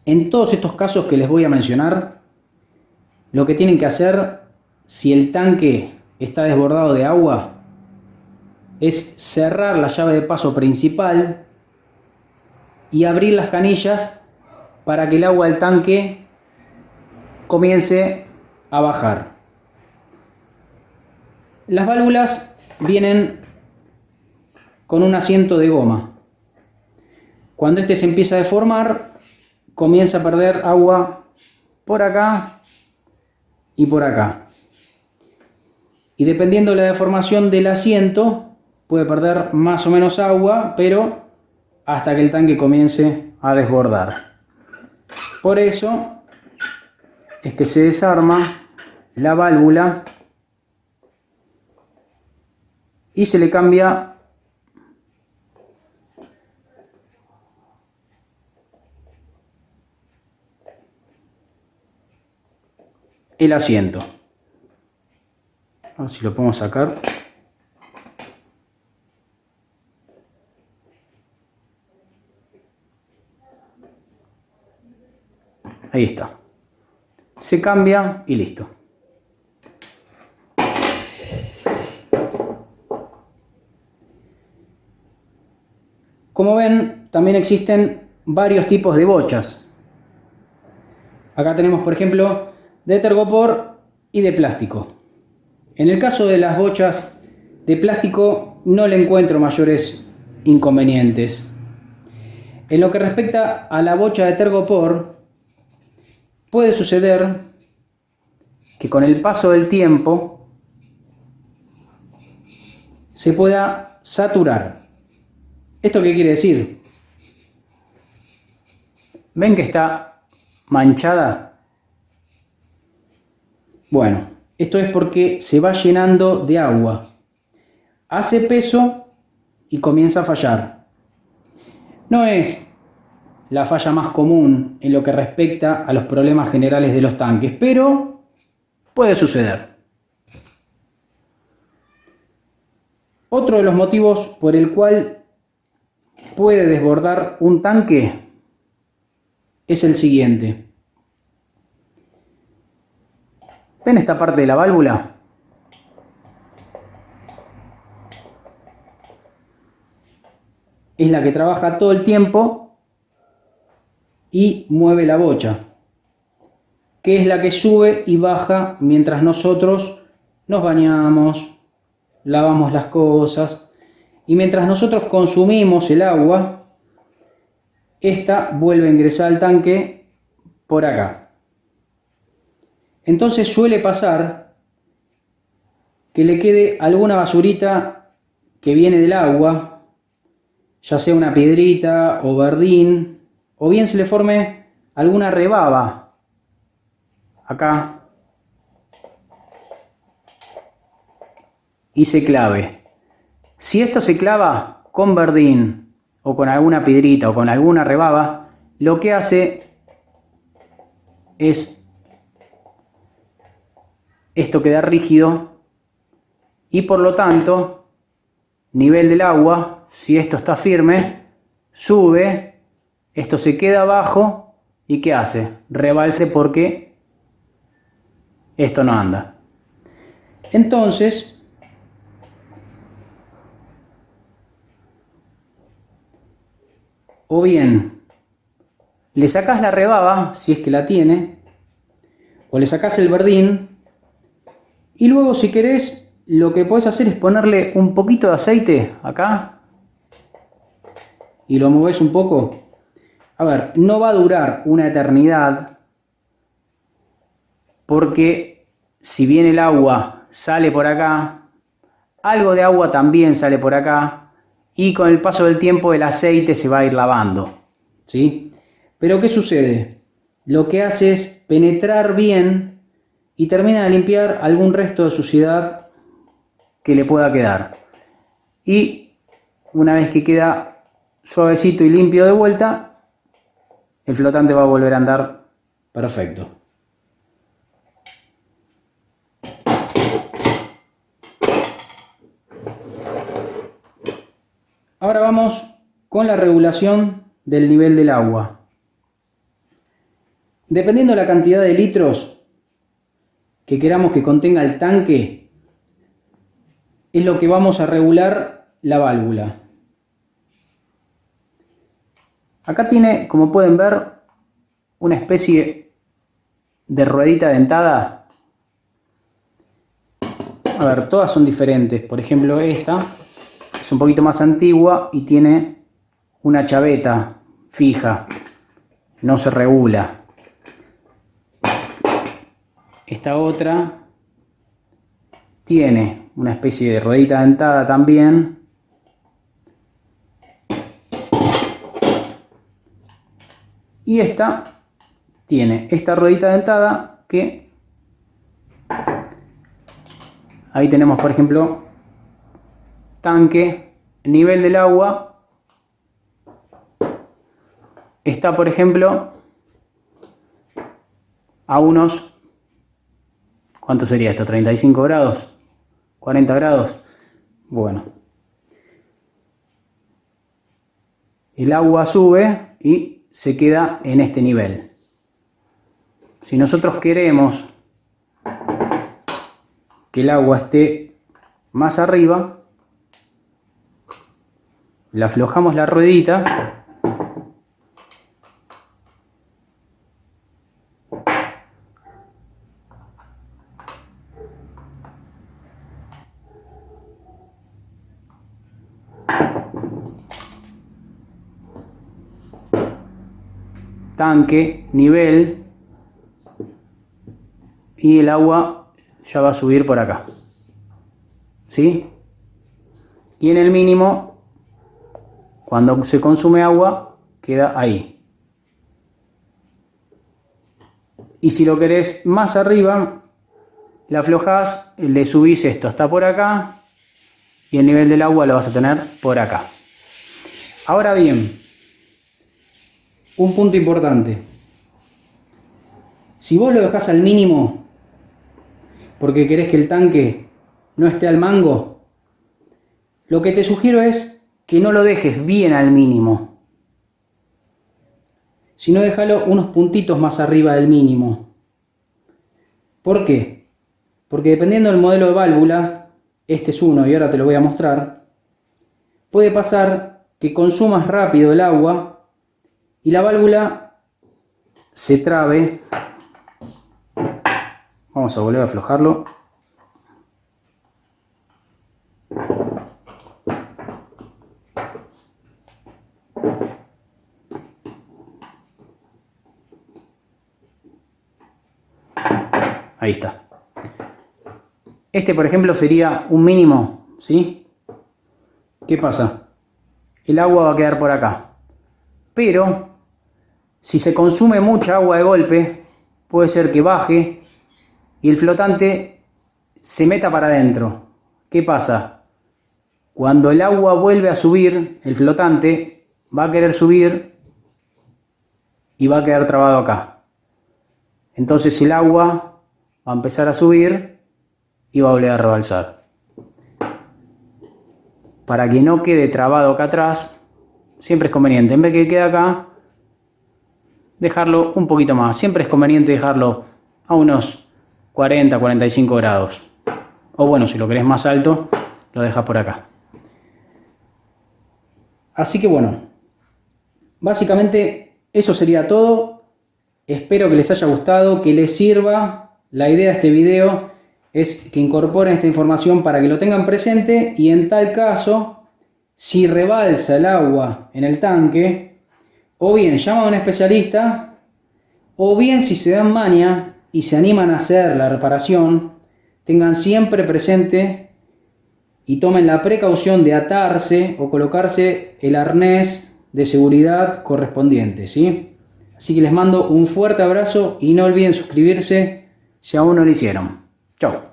En todos estos casos que les voy a mencionar, lo que tienen que hacer, si el tanque está desbordado de agua, es cerrar la llave de paso principal y abrir las canillas para que el agua del tanque comience a bajar. Las válvulas vienen con un asiento de goma. Cuando este se empieza a deformar, comienza a perder agua por acá y por acá. Y dependiendo de la deformación del asiento, puede perder más o menos agua, pero hasta que el tanque comience a desbordar. Por eso es que se desarma la válvula y se le cambia el asiento. A ver si lo podemos sacar. Ahí está. Se cambia y listo. Como ven, también existen varios tipos de bochas. Acá tenemos, por ejemplo, de Tergopor y de plástico. En el caso de las bochas de plástico no le encuentro mayores inconvenientes. En lo que respecta a la bocha de Tergopor, puede suceder que con el paso del tiempo se pueda saturar. ¿Esto qué quiere decir? ¿Ven que está manchada? Bueno, esto es porque se va llenando de agua. Hace peso y comienza a fallar. No es la falla más común en lo que respecta a los problemas generales de los tanques, pero puede suceder. Otro de los motivos por el cual puede desbordar un tanque es el siguiente. ¿Ven esta parte de la válvula? Es la que trabaja todo el tiempo y mueve la bocha, que es la que sube y baja mientras nosotros nos bañamos, lavamos las cosas, y mientras nosotros consumimos el agua, esta vuelve a ingresar al tanque por acá. Entonces suele pasar que le quede alguna basurita que viene del agua, ya sea una piedrita o verdín, o bien se le forme alguna rebaba acá y se clave. Si esto se clava con verdín o con alguna piedrita o con alguna rebaba, lo que hace es esto queda rígido y por lo tanto nivel del agua, si esto está firme, sube, esto se queda abajo y ¿qué hace? Rebalse porque esto no anda. Entonces o bien le sacás la rebaba, si es que la tiene, o le sacás el verdín, y luego si querés lo que podés hacer es ponerle un poquito de aceite acá y lo movés un poco. A ver, no va a durar una eternidad porque si bien el agua sale por acá, algo de agua también sale por acá y con el paso del tiempo el aceite se va a ir lavando, ¿sí? Pero ¿qué sucede? Lo que hace es penetrar bien y termina de limpiar algún resto de suciedad que le pueda quedar. Y una vez que queda suavecito y limpio de vuelta, el flotante va a volver a andar perfecto. Ahora vamos con la regulación del nivel del agua. Dependiendo de la cantidad de litros que queramos que contenga el tanque, es lo que vamos a regular la válvula. Acá tiene, como pueden ver, una especie de ruedita dentada. A ver, todas son diferentes. Por ejemplo, esta es un poquito más antigua y tiene una chaveta fija, no se regula. Esta otra tiene una especie de ruedita dentada también. Y esta tiene esta ruedita dentada que ahí tenemos, por ejemplo, tanque, nivel del agua está, por ejemplo, a unos, ¿cuánto sería esto? ¿35 grados? ¿40 grados? Bueno, el agua sube y se queda en este nivel. Si nosotros queremos que el agua esté más arriba, le aflojamos la ruedita tanque, nivel, y el agua ya va a subir por acá, ¿sí? Y en el mínimo, cuando se consume agua, queda ahí. Y si lo querés más arriba, le aflojás, le subís esto hasta por acá, y el nivel del agua lo vas a tener por acá. Ahora bien, un punto importante. Si vos lo dejás al mínimo porque querés que el tanque no esté al mango, lo que te sugiero es que no lo dejes bien al mínimo, sino déjalo unos puntitos más arriba del mínimo. ¿Por qué? Porque dependiendo del modelo de válvula, este es uno y ahora te lo voy a mostrar, puede pasar que consumas rápido el agua y la válvula se trabe. Vamos a volver a aflojarlo. Ahí está. Este, por ejemplo, sería un mínimo, ¿sí? ¿Qué pasa? El agua va a quedar por acá. Pero si se consume mucha agua de golpe, puede ser que baje y el flotante se meta para adentro. ¿Qué pasa? Cuando el agua vuelve a subir, el flotante va a querer subir y va a quedar trabado acá. Entonces el agua va a empezar a subir y va a volver a rebalsar. Para que no quede trabado acá atrás, siempre es conveniente, en vez que quede acá, dejarlo un poquito más. Siempre es conveniente dejarlo a unos 40-45 grados. O bueno, si lo querés más alto, lo dejas por acá. Así que bueno, básicamente eso sería todo. Espero que les haya gustado, que les sirva. La idea de este video es que incorporen esta información para que lo tengan presente y en tal caso, si rebalsa el agua en el tanque, o bien llaman a un especialista, o bien si se dan maña y se animan a hacer la reparación, tengan siempre presente y tomen la precaución de atarse o colocarse el arnés de seguridad correspondiente, ¿sí? Así que les mando un fuerte abrazo y no olviden suscribirse si aún no lo hicieron. Chao.